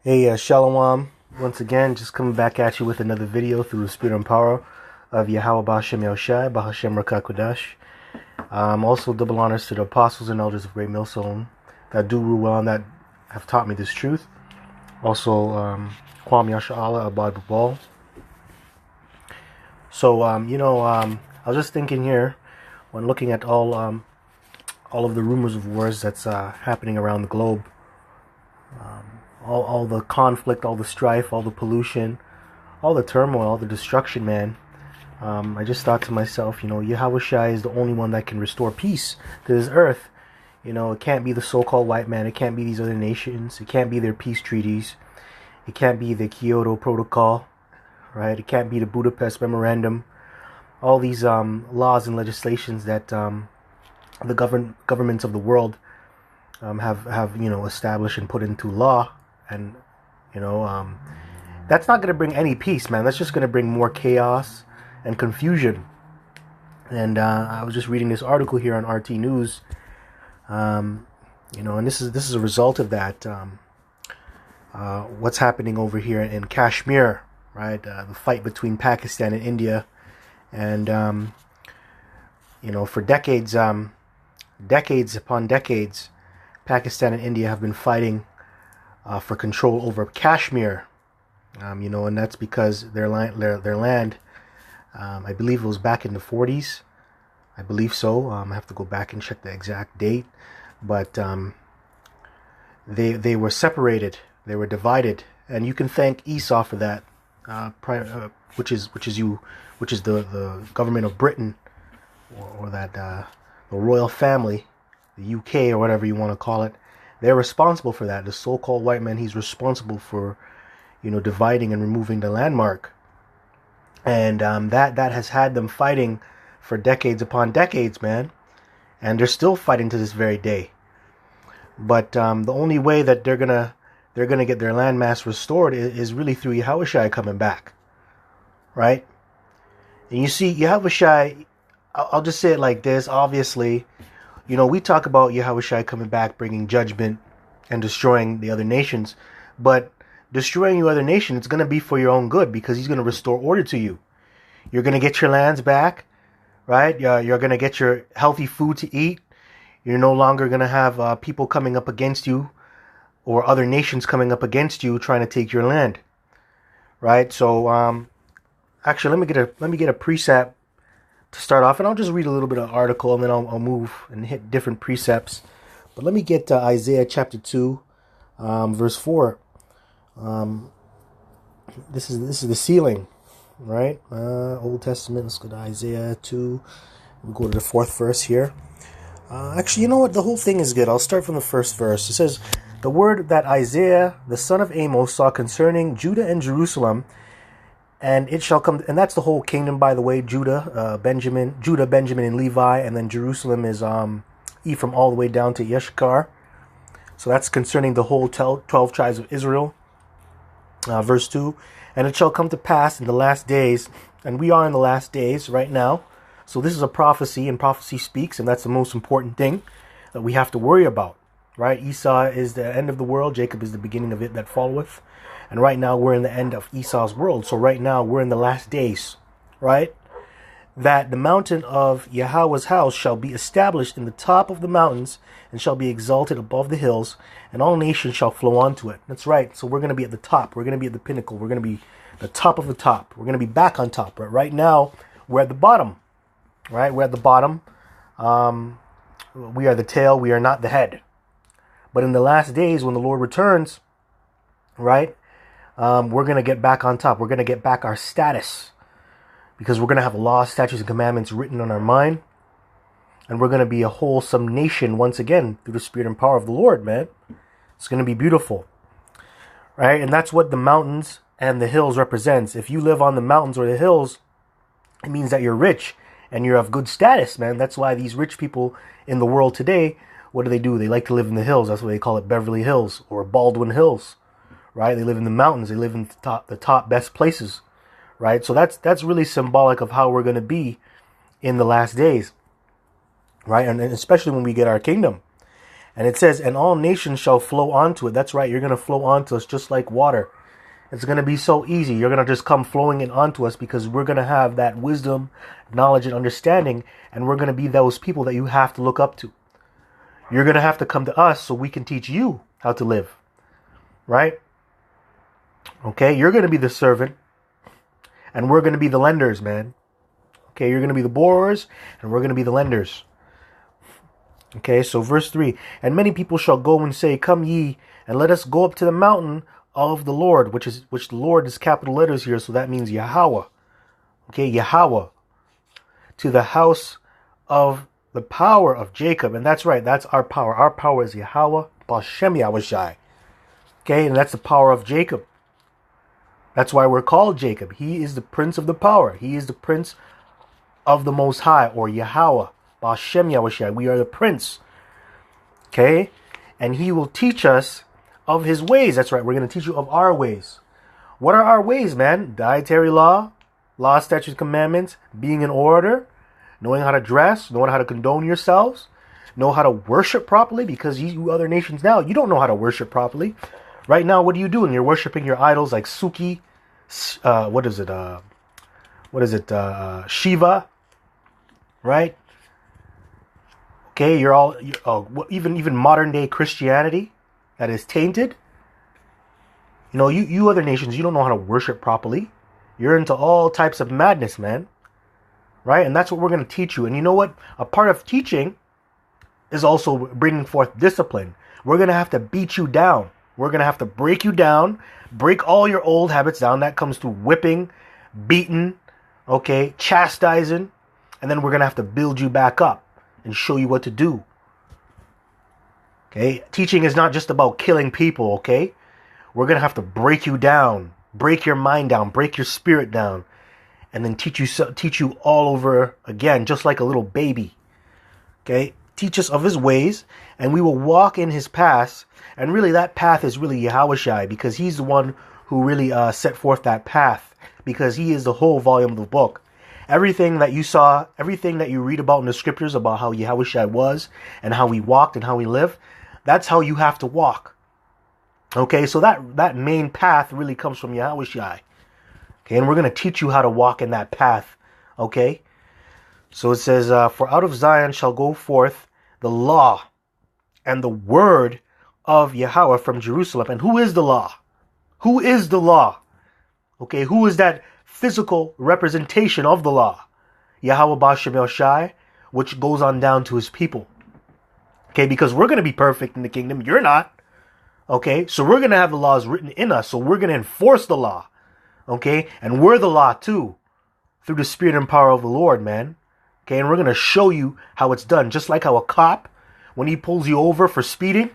Hey, Shalom. Once again, just coming back at you with another video through the spirit and power of Yahawashi, Bahashem Rakakodash. Also, double honors to the apostles and elders of Great Millstone that do rule well and that have taught me this truth. Also, Kwam Yasha Allah Abad Babal. So, I was just thinking here when looking at all of the rumors of wars that's happening around the globe. All the conflict, all the strife, all the pollution, all the turmoil, all the destruction, man. I just thought to myself, Yahawashi is the only one that can restore peace to this earth. It can't be the so-called white man. It can't be these other nations. It can't be their peace treaties. It can't be the Kyoto Protocol, right? It can't be the Budapest Memorandum. All these laws and legislations that the governments of the world have established and put into law. And, that's not going to bring any peace, man. That's just going to bring more chaos and confusion. And I was just reading this article here on RT News, and this is a result of that. What's happening over here in Kashmir, right? The fight between Pakistan and India. And, for decades upon decades, Pakistan and India have been fighting for control over Kashmir, and that's because their land, I believe it was back in the 40s. I believe so. I have to go back and check the exact date, but they were separated, they were divided, and you can thank Esau for that, which is the government of Britain, or that the royal family, the UK or whatever you want to call it. They're responsible for that. The so-called white man, he's responsible for, dividing and removing the landmark. And that has had them fighting for decades upon decades, man. And they're still fighting to this very day. But the only way that they're gonna get their landmass restored is really through Yahawashi coming back, right? And you see, Yahawashi, I'll just say it like this, obviously. We talk about Yahawashi coming back, bringing judgment and destroying the other nations. But destroying your other nation, it's going to be for your own good because he's going to restore order to you. You're going to get your lands back, right? You're going to get your healthy food to eat. You're no longer going to have people coming up against you or other nations coming up against you trying to take your land, right? So, actually, let me get a precept to start off, and I'll just read a little bit of the article, and then I'll move and hit different precepts. But let me get Isaiah chapter 2, verse 4. This is the sealing, right? Old Testament. Let's go to Isaiah 2. We'll go to the fourth verse here. Actually, you know what? The whole thing is good. I'll start from the first verse. It says, "The word that Isaiah, the son of Amos, saw concerning Judah and Jerusalem, and it shall come," and that's the whole kingdom, by the way. Judah, Benjamin, and Levi, and then Jerusalem is Ephraim all the way down to Yeshkar. So that's concerning the whole 12 tribes of Israel. Verse 2, "And it shall come to pass in the last days," and we are in the last days right now. So this is a prophecy, and prophecy speaks, and that's the most important thing that we have to worry about, right? Esau is the end of the world, Jacob is the beginning of it that followeth. And right now we're in the end of Esau's world. So right now we're in the last days, right? "That the mountain of Yahweh's house shall be established in the top of the mountains and shall be exalted above the hills, and all nations shall flow onto it." That's right. So we're going to be at the top. We're going to be at the pinnacle. We're going to be the top of the top. We're going to be back on top. But right now we're at the bottom, right? We're at the bottom. We are the tail. We are not the head. But in the last days when the Lord returns, right? We're going to get back on top. We're going to get back our status because we're going to have laws, statutes, and commandments written on our mind. And we're going to be a wholesome nation once again through the spirit and power of the Lord, man. It's going to be beautiful, right? And that's what the mountains and the hills represents. If you live on the mountains or the hills, it means that you're rich and you're of good status, man. That's why these rich people in the world today, what do? They like to live in the hills. That's why they call it Beverly Hills or Baldwin Hills. Right, they live in the mountains. They live in the top best places, right? So that's really symbolic of how we're going to be in the last days, right? And especially when we get our kingdom. And it says, and all nations shall flow onto it. That's right, you're going to flow onto us just like water. It's going to be so easy. You're going to just come flowing in onto us because we're going to have that wisdom, knowledge, and understanding. And we're going to be those people that you have to look up to. You're going to have to come to us so we can teach you how to live. Right? Okay, you're going to be the servant. And we're going to be the lenders, man. Okay, you're going to be the borrowers. And we're going to be the lenders. Okay, so verse 3. And many people shall go and say, come ye, and let us go up to the mountain of the Lord, which the Lord is capital letters here, so that means Yahweh. Okay, Yahweh. To the house of the power of Jacob. And that's right, that's our power. Our power is Yahweh, Bashem Yahawashi. Okay, and that's the power of Jacob. That's why we're called Jacob. He is the prince of the power. He is the prince of the Most High, or Yahweh, Bashem Yahawashi. We are the prince. Okay, and he will teach us of his ways. That's right, we're going to teach you of our ways. What are our ways, man? Dietary law, statutes, commandments, being in order, knowing how to dress, knowing how to condone yourselves, know how to worship properly, because you other nations now, you don't know how to worship properly. Right now, what are you doing? You're worshiping your idols like Suki, Shiva, right? Okay, even modern day Christianity that is tainted. You know, you other nations, you don't know how to worship properly. You're into all types of madness, man. Right? And that's what we're going to teach you. And you know what? A part of teaching is also bringing forth discipline. We're going to have to beat you down. We're going to have to break you down, break all your old habits down. That comes through whipping, beating, okay, chastising. And then we're going to have to build you back up and show you what to do. Okay? Teaching is not just about killing people, okay? We're going to have to break you down, break your mind down, break your spirit down, and then teach you all over again, just like a little baby. Okay? Teach us of his ways, and we will walk in his paths. And really, that path is really Yahawashi, because he's the one who really set forth that path, because he is the whole volume of the book. Everything that you saw, everything that you read about in the scriptures about how Yahawashi was and how he walked and how he lived, that's how you have to walk. Okay, so that main path really comes from Yahawashi. Okay, and we're going to teach you how to walk in that path. Okay, so it says, for out of Zion shall go forth the law and the word of Yahweh from Jerusalem. And who is the law? Who is the law? Okay, who is that physical representation of the law? Yahweh Bashem Yahawashi, which goes on down to his people. Okay, because we're going to be perfect in the kingdom. You're not. Okay, so we're going to have the laws written in us. So we're going to enforce the law. Okay, and we're the law too, through the spirit and power of the Lord, man. Okay, and we're going to show you how it's done. Just like how a cop, when he pulls you over for speeding,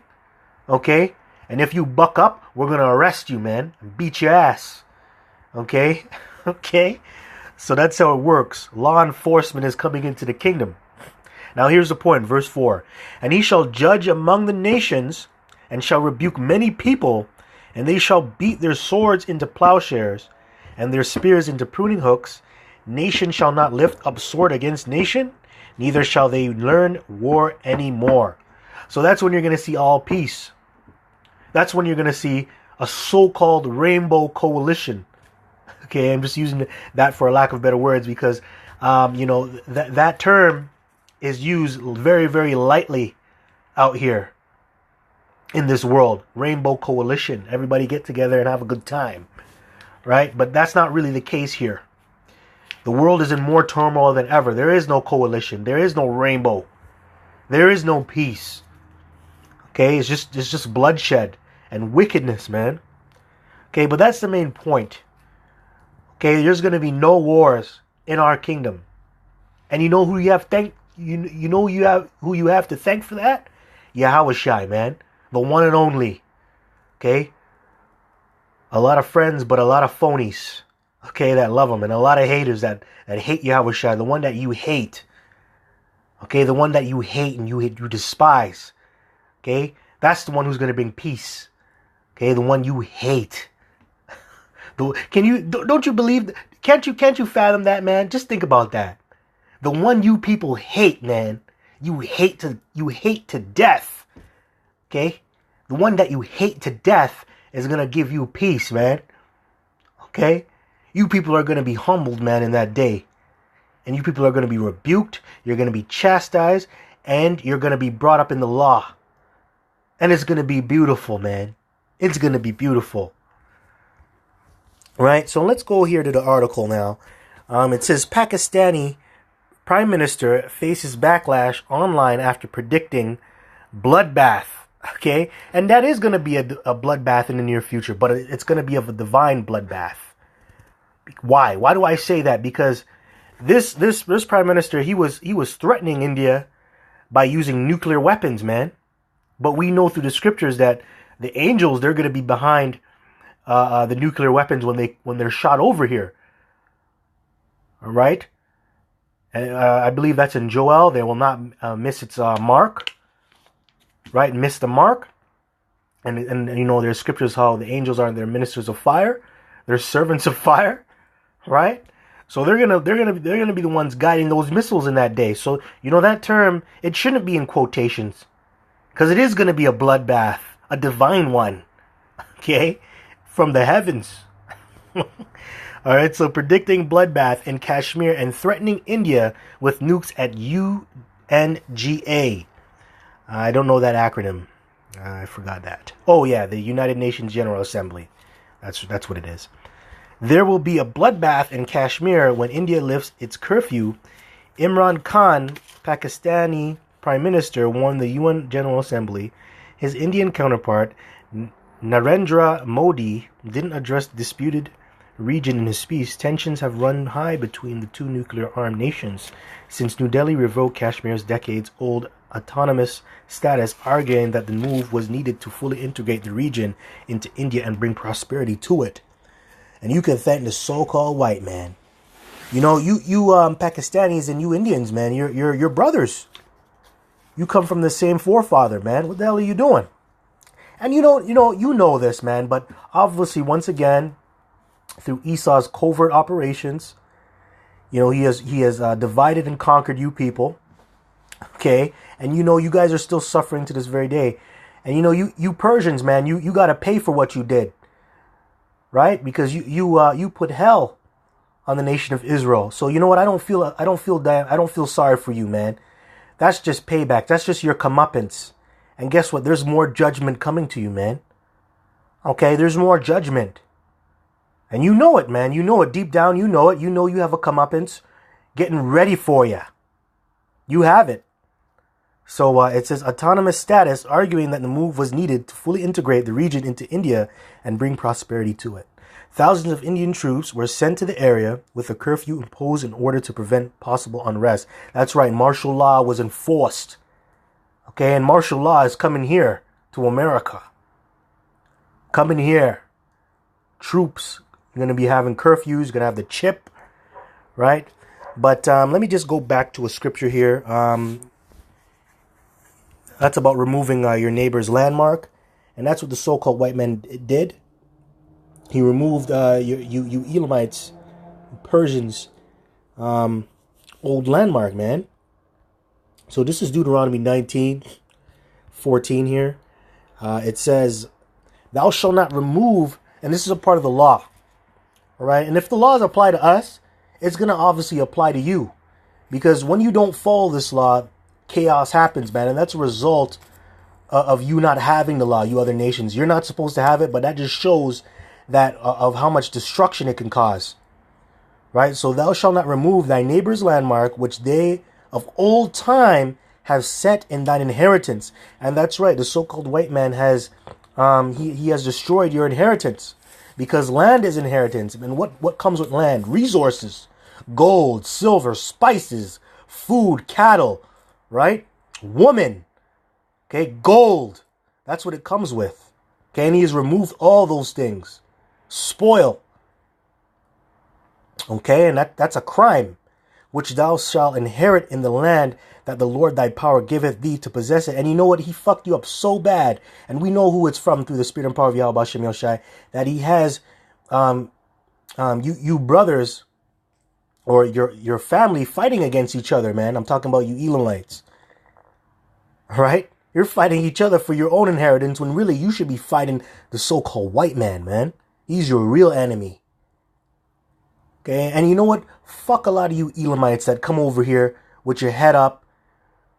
okay, and if you buck up, we're going to arrest you, man, and beat your ass. Okay, okay, so that's how it works. Law enforcement is coming into the kingdom. Now here's the point, verse 4. And he shall judge among the nations, and shall rebuke many people, and they shall beat their swords into plowshares, and their spears into pruning hooks. Nation shall not lift up sword against nation, neither shall they learn war any more. So that's when you're going to see all peace. That's when you're going to see a so-called rainbow coalition. Okay, I'm just using that for a lack of better words, because that term is used very, very lightly out here in this world. Rainbow coalition. Everybody get together and have a good time. Right? But that's not really the case here. The world is in more turmoil than ever. There is no coalition. There is no rainbow. There is no peace. Okay? It's just bloodshed and wickedness, man. Okay, but that's the main point. Okay, there's going to be no wars in our kingdom. And you know who you have who you have to thank for that? Yahawashi, man. The one and only. Okay? A lot of friends, but a lot of phonies. Okay, that love him. And a lot of haters that hate Yahawashi. The one that you hate. Okay, the one that you hate and you despise. Okay? That's the one who's going to bring peace. Okay, the one you hate. Don't you believe? Can't you fathom that, man? Just think about that. The one you people hate, man. You hate to death. Okay? The one that you hate to death is going to give you peace, man. Okay? You people are going to be humbled, man, in that day. And you people are going to be rebuked. You're going to be chastised. And you're going to be brought up in the law. And it's going to be beautiful, man. It's going to be beautiful. Right? So let's go here to the article now. It says Pakistani Prime Minister faces backlash online after predicting bloodbath. Okay? And that is going to be a bloodbath in the near future. But it's going to be of a divine bloodbath. Why? Why do I say that? Because this Prime Minister, he was threatening India by using nuclear weapons, man. But we know through the scriptures that the angels, they're going to be behind the nuclear weapons when they're shot over here. All right? And I believe that's in Joel. They will not miss its mark. Right? Miss the mark. And you know, there's scriptures how the angels are their ministers of fire. They're servants of fire. Right? So they're gonna be the ones guiding those missiles in that day. So you know that term, it shouldn't be in quotations, because it is gonna be a bloodbath, a divine one, okay, from the heavens. All right. So predicting bloodbath in Kashmir and threatening India with nukes at UNGA. I don't know that acronym. I forgot that. Oh yeah, the United Nations General Assembly. That's what it is. There will be a bloodbath in Kashmir when India lifts its curfew. Imran Khan, Pakistani Prime Minister, warned the UN General Assembly. His Indian counterpart, Narendra Modi, didn't address the disputed region in his speech. Tensions have run high between the two nuclear-armed nations since New Delhi revoked Kashmir's decades-old autonomous status, arguing that the move was needed to fully integrate the region into India and bring prosperity to it. And you can thank the so-called white man. You know, you Pakistanis and you Indians, man, you're brothers. You come from the same forefather, man. What the hell are you doing? And you know this, man. But obviously, once again, through Esau's covert operations, you know, he has divided and conquered you people. Okay, and you know, you guys are still suffering to this very day. And you know, you Persians, man, you got to pay for what you did. Right? Because you put hell on the nation of Israel. So you know what? I don't feel sorry for you, man. That's just payback. That's just your comeuppance. And guess what? There's more judgment coming to you, man. Okay, there's more judgment. And you know it, man. You know it deep down. You know it. You know you have a comeuppance getting ready for you. You have it. So it says autonomous status, arguing that the move was needed to fully integrate the region into India and bring prosperity to it. Thousands of Indian troops were sent to the area with a curfew imposed in order to prevent possible unrest. That's right, martial law was enforced. Okay, and martial law is coming here to America. Coming here. Troops are going to be having curfews, going to have the chip, right? But let me just go back to a scripture here. That's about removing your neighbor's landmark. And that's what the so-called white man did. He removed you Elamites, Persians, old landmark, man. So this is Deuteronomy 19:14 here. It says, thou shalt not remove, and this is a part of the law. All right? And if the laws apply to us, it's going to obviously apply to you. Because when you don't follow this law, chaos happens, man. And that's a result of you not having the law, you other nations. You're not supposed to have it, but that just shows that of how much destruction it can cause. Right? So thou shalt not remove thy neighbor's landmark, which they of old time have set in thine inheritance. And that's right. The so-called white man has, he has destroyed your inheritance. Because land is inheritance. And what comes with land? Resources. Gold, silver, spices, food, cattle, right? Woman. Okay, gold. That's what it comes with. Okay, and he has removed all those things. Spoil. Okay, and that's a crime, which thou shalt inherit in the land that the Lord thy power giveth thee to possess it. And you know what? He fucked you up so bad. And we know who it's from through the spirit and power of Yahawashi, that he has you brothers or your family fighting against each other, man. I'm talking about you Elamites. All right? You're fighting each other for your own inheritance when really you should be fighting the so-called white man. He's your real enemy. Okay, and you know what? Fuck a lot of you Elamites that come over here with your head up,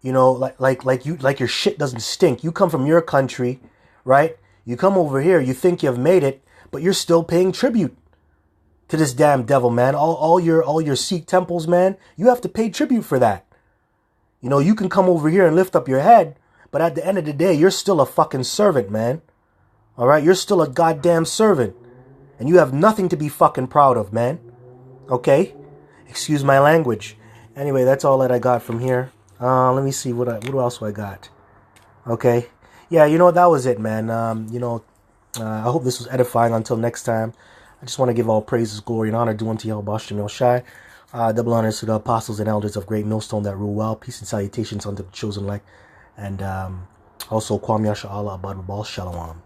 you know, like your shit doesn't stink. You come from your country, right? You come over here, you think you've made it, but you're still paying tribute to this damn devil, man. All your Sikh temples, man, you have to pay tribute for that. You know, you can come over here and lift up your head, but at the end of the day, you're still a fucking servant, man. All right, you're still a goddamn servant, and you have nothing to be fucking proud of, man. Okay? Excuse my language. Anyway, that's all that I got from here. Let me see what else I got. Okay. Yeah, you know, that was it, man. I hope this was edifying. Until next time, I just want to give all praises, glory, and honor due unto Yahawashi Shai. Double honors to the apostles and elders of Great Millstone that rule well. Peace and salutations unto the chosen elect. And also, Kwam Yasha Allah Abad Babal Shalom.